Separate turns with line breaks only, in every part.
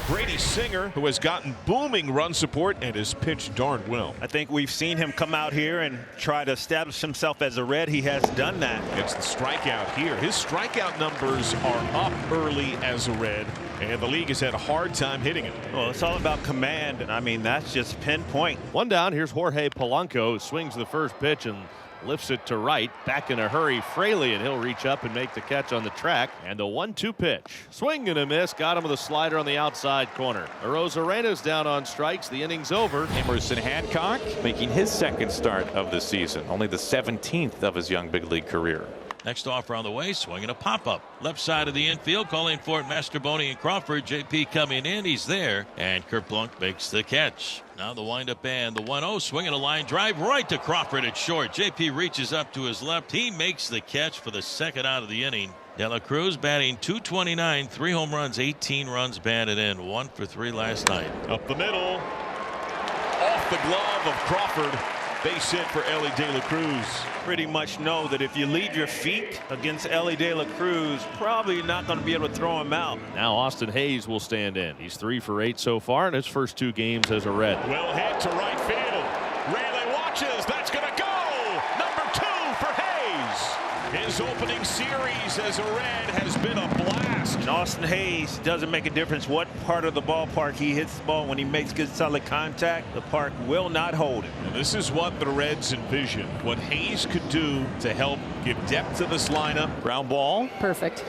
Brady Singer, who has gotten booming run support and has pitched darn well.
I think we've seen him come out here and try to establish himself as a Red. He has done that.
Gets the strikeout here. His strikeout numbers are up early as a Red, and the league has had a hard time hitting him.
Well, it's all about command, and I mean, that's just pinpoint.
One down. Here's Jorge Polanco, swings the first pitch and lifts it to right. Back in a hurry, Fraley, and he'll reach up and make the catch on the track. And the 1-2 pitch. Swing and a miss. Got him with a slider on the outside corner. Arozarena's down on strikes. The inning's over.
Emerson Hancock making his second start of the season. Only the 17th of his young big league career.
Next offer on the way, swinging a pop-up. Left side of the infield, calling for it, Masterboni and Crawford. JP coming in, he's there. And Kerplunk makes the catch. Now the windup and the 1-0, swinging a line drive right to Crawford at short. JP reaches up to his left. He makes the catch for the second out of the inning. De La Cruz batting .229, 3 home runs, 18 runs batted in, 1 for 3 last night.
Up the middle, off the glove of Crawford. Base hit for Ellie De La Cruz.
Pretty much know that if you leave your feet against Ellie De La Cruz, probably not going to be able to throw him out.
Now Austin Hayes will stand in. He's 3 for 8 so far in his first 2 games as a Red.
Well hit to right field. Rayleigh watches. That's going to go. Number 2 for Hayes. His opening series as a Red has been a blast.
And Austin Hayes doesn't make a difference what part of the ballpark he hits the ball. When he makes good solid contact, the park will not hold him.
And this is what the Reds envisioned. What Hayes could do to help give depth to this lineup.
Ground ball.
Perfect.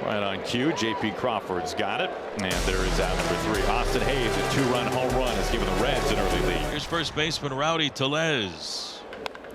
Right on cue. JP Crawford's got it. And there is out number 3. Austin Hayes, a 2-run home run, has given the Reds an early lead.
Here's first baseman Rowdy Tellez.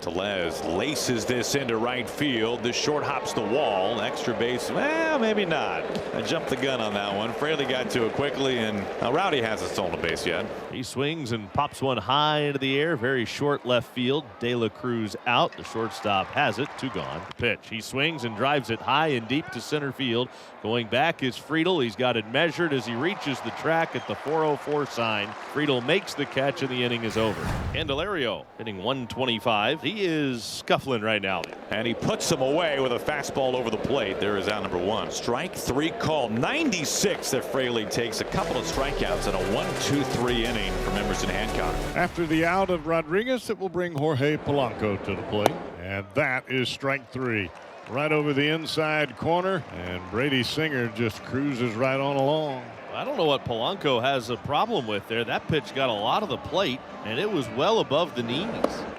Tellez laces this into right field. This short hops the wall. Extra base. Well, maybe not. I jumped the gun on that one. Fraley got to it quickly, and Rowdy hasn't stolen a base yet.
He swings and pops one high into the air. Very short left field. De La Cruz out. The shortstop has it. 2 gone. Pitch. He swings and drives it high and deep to center field. Going back is Friedel. He's got it measured as he reaches the track at the 404 sign. Friedel makes the catch and the inning is over. Candelario hitting 125. He is scuffling right now.
And he puts him away with a fastball over the plate. There is out number 1. Strike 3 call. 96 that Fraley takes. A couple of strikeouts and a 1-2-3 inning from Emerson Hancock.
After the out of Rodriguez, it will bring Jorge Polanco to the plate. And that is strike 3. Right over the inside corner, and Brady Singer just cruises right on along.
I don't know what Polanco has a problem with there. That pitch got a lot of the plate, and it was well above the knees.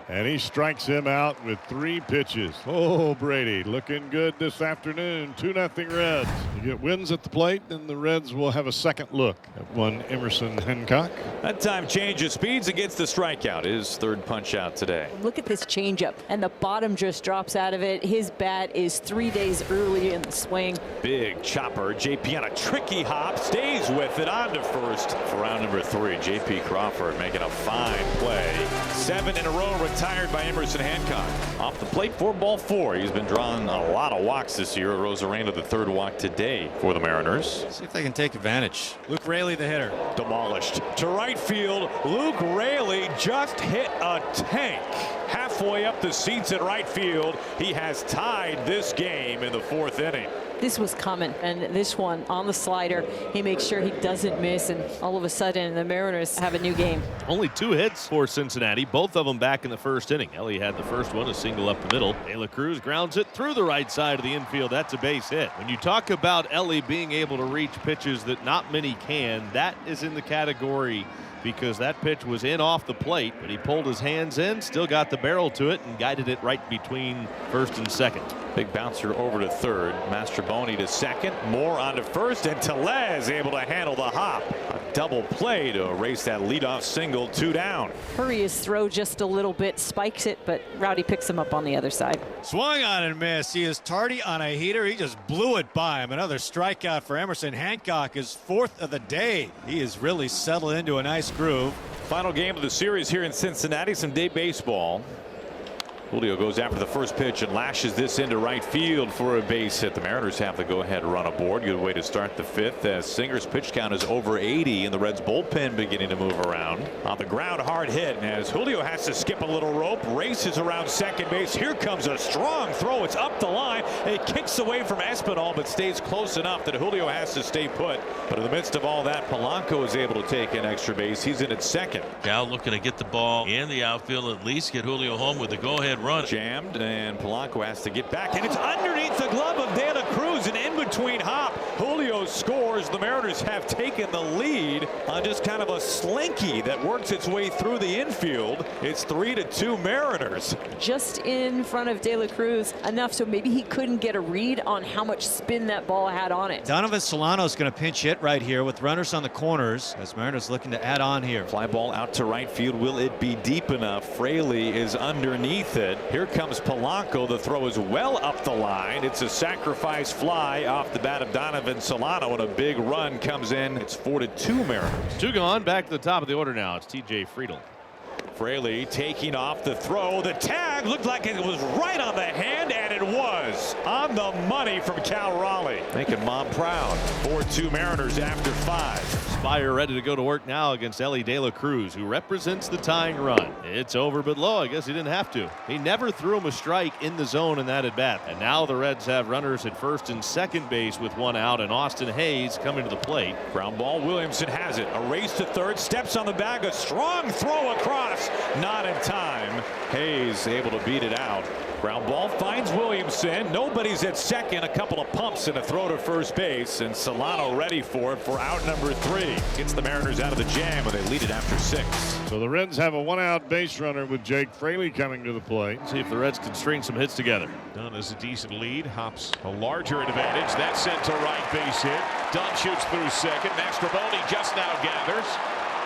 And he strikes him out with 3 pitches. Oh, Brady looking good this afternoon. 2-0 Reds. You get wins at the plate, then the Reds will have a second look at one Emerson Hancock.
That time change of speeds against the strikeout. His 3rd punch out today.
Look at this changeup, and the bottom just drops out of it. His bat is 3 days early in the swing.
Big chopper. JP on a tricky hop. Stays with it on to first for round number 3. JP Crawford making a fine play. 7 in a row retired by Emerson Hancock. Off the plate for ball 4. He's been drawing a lot of walks this year. Rosarena the 3rd walk today for the Mariners.
See if they can take advantage. Luke Raley, the hitter.
Demolished to right field. Luke Raley just hit a tank. Halfway up the seats at right field. He has tied this game in the 4th inning.
This was coming, and this one on the slider, he makes sure he doesn't miss, and all of a sudden the Mariners have a new game.
Only 2 hits for Cincinnati, both of them back in the 1st inning. Ellie had the first one, a single up the middle. De La Cruz grounds it through the right side of the infield. That's a base hit. When you talk about Ellie being able to reach pitches that not many can, that is in the category, because that pitch was in off the plate, but he pulled his hands in, still got the barrel to it, and guided it right between 1st and 2nd.
Big bouncer over to 3rd. Masterboni to 2nd. Moore on to 1st, and Tellez able to handle the hop. A double play to erase that leadoff single. 2 down.
Hurry his throw just a little bit, spikes it, but Rowdy picks him up on the other side.
Swung on and missed. He is tardy on a heater. He just blew it by him. Another strikeout for Emerson Hancock, his 4th of the day. He is really settled into a nice groove.
Final game of the series here in Cincinnati. Some day baseball. Julio goes after the first pitch and lashes this into right field for a base hit. The Mariners have the go-ahead run aboard. Good way to start the fifth as Singer's pitch count is over 80 and the Reds bullpen beginning to move around. On the ground, hard hit, and as Julio has to skip a little rope, races around second base. Here comes a strong throw. It's up the line. It kicks away from Espinal but stays close enough that Julio has to stay put. But in the midst of all that, Polanco is able to take an extra base. He's in at second.
Cal looking to get the ball in the outfield, at least get Julio home with the go-ahead run.
Jammed, and Polanco has to get back, and it's underneath the glove of De La Cruz, and in between hop. Julio scores. The Mariners have taken the lead on just kind of a slinky that works its way through the infield. It's 3-2 Mariners.
Just in front of De La Cruz enough so maybe he couldn't get a read on how much spin that ball had on it.
Donovan Solano's going to pinch hit right here with runners on the corners as Mariners looking to add on here.
Fly ball out to right field. Will it be deep enough? Fraley is underneath it. Here comes Polanco. The throw is well up the line. It's a sacrifice fly off the bat of Donovan Solano, and a big run comes in. It's 4-2 Mariners.
2 gone. Back to the top of the order now. It's TJ Friedl.
Fraley taking off the throw. The tag looked like it was right on the hand, and it was on the money from Cal Raleigh. Making mom proud. 4-2 Mariners after 5.
Spire ready to go to work now against Elly De La Cruz, who represents the tying run. It's over but low. I guess he didn't have to. He never threw him a strike in the zone in that at bat. And now the Reds have runners at first and second base with 1 out, and Austin Hayes coming to the plate.
Ground ball. Williamson has it. A race to third. Steps on the bag. A strong throw across. Not in time. Hayes able to beat it out. Ground ball finds Williamson. Nobody's at second. A couple of pumps and a throw to first base, and Solano ready for it for out number 3. Gets the Mariners out of the jam, and they lead it after 6.
So the Reds have a 1-out base runner with Jake Fraley coming to the plate.
See if the Reds can string some hits together.
Dunn is a decent lead. Hops a larger advantage. That's sent to right, base hit. Dunn shoots through second. Mastroboni just now gathers.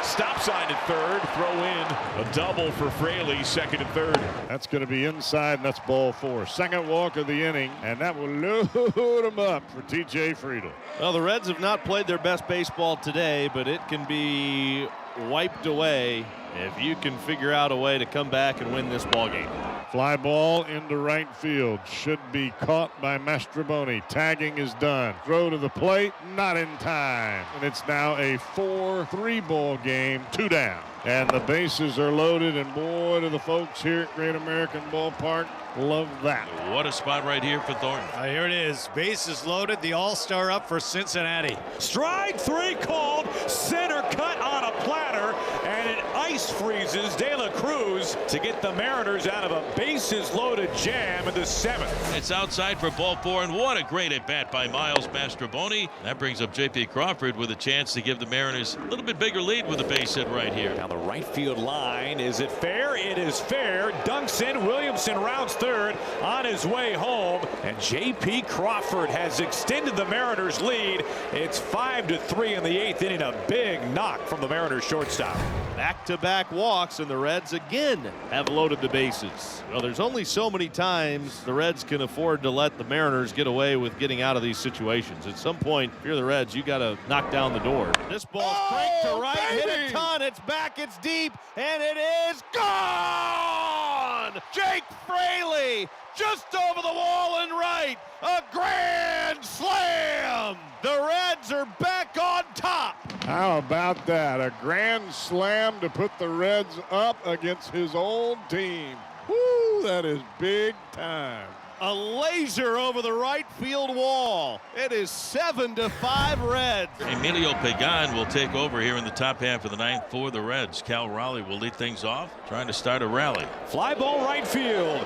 Stop sign at third. Throw in a double for Fraley, second and third.
That's going to be inside, and that's ball 4. Second walk of the inning, and that will load him up for TJ Friedl.
Well, the Reds have not played their best baseball today, but it can be wiped away if you can figure out a way to come back and win this ball game.
Fly ball into right field. Should be caught by Mastroboni. Tagging is done. Throw to the plate. Not in time. And it's now a 4-3 ball game. 2 down. And the bases are loaded. And boy, do the folks here at Great American Ballpark love that.
What a spot right here for Thornton.
Here it is. Bases loaded. The All-Star up for Cincinnati.
Strike 3 called. Center cut on a platter, and it ice freezes De La Cruz to get the Mariners out of a bases loaded jam in the 7th.
It's outside for ball 4, and what a great at bat by Miles Mastroboni. That brings up J.P. Crawford with a chance to give the Mariners a little bit bigger lead with a base hit right here.
Down the right field line. Is it fair? It is fair. Dunks in. Williamson rounds third on his way home, and J.P. Crawford has extended the Mariners lead. It's 5-3 in the 8th inning. A big knock from the Mariners shortstop.
Back-to-back walks, and the Reds again have loaded the bases. Well, there's only so many times the Reds can afford to let the Mariners get away with getting out of these situations. At some point, if you're the Reds, you got to knock down the door. This ball's cranked to right, hit a ton. It's back, it's deep, and it is gone! Jake Fraley just over the wall and right. A grand slam! The Reds are back on top.
How about that? A grand slam to put the Reds up against his old team. Woo, that is big time.
A laser over the right field wall. It is 7-5 Reds.
Emilio Pagan will take over here in the top half of the 9th for the Reds. Cal Raleigh will lead things off, trying to start a rally.
Fly ball right field.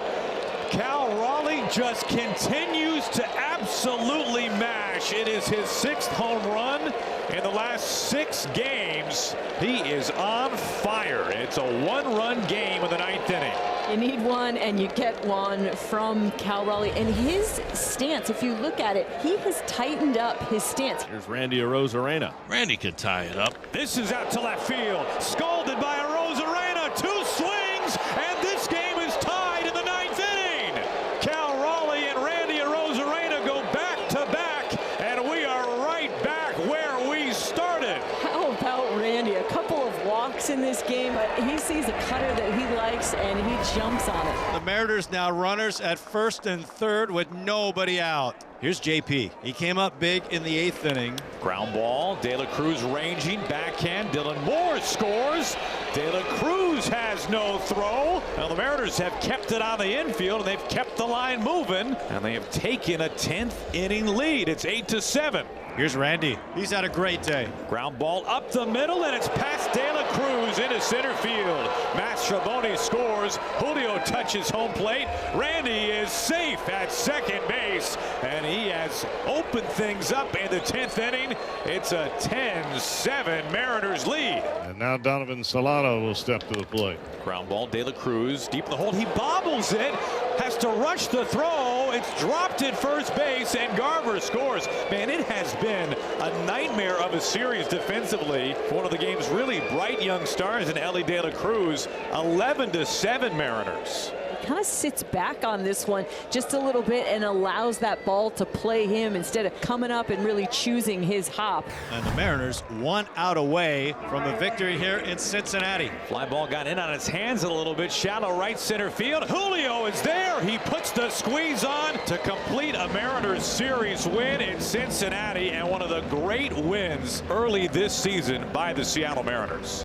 Cal Raleigh just continues to absolutely mash. It is his 6th home run in the last 6 games. He is on fire. It's a 1-run game in the 9th inning.
You need one, and you get one from Cal Raleigh. And his stance, if you look at it, he has tightened up his stance.
Here's Randy Arozarena.
Randy can tie it up.
This is out to left field. Scalded by Arozarena. 2 swings, and this game is tied in the 9th inning. Cal Raleigh and Randy Arozarena go back to back, and we are right back where we started.
How about Randy? A couple of walks in this game, but he sees a cutter that he likes and he jumps on it.
The Mariners now runners at first and third with nobody out. Here's JP. He came up big in the 8th inning.
Ground ball. De La Cruz ranging. Backhand. Dylan Moore scores. De La Cruz has no throw. Now the Mariners have kept it on the infield and they've kept the line moving. And they have taken a 10th inning lead. It's 8-7.
Here's Randy. He's had a great day.
Ground ball up the middle, and it's past De La Cruz into center field. Mastrobuoni scores. Julio touches home plate. Randy is safe at second base, and he has opened things up in the 10th inning. It's a 10-7 Mariners lead.
And now Donovan Solano will step to the plate.
Ground ball, De La Cruz deep in the hole. He bobbles it, has to rush the throw. It's dropped at first base, and Garver scores. Man, it has been a nightmare of a series defensively for one of the game's really bright young stars in Elly De La Cruz. 11-7 Mariners.
Kind of sits back on this one just a little bit and allows that ball to play him instead of coming up and really choosing his hop.
And the Mariners 1 out away from a victory here in Cincinnati.
Fly ball got in on his hands a little bit. Shallow right center field. Julio is there. He puts the squeeze on to complete a Mariners series win in Cincinnati, and one of the great wins early this season by the Seattle Mariners.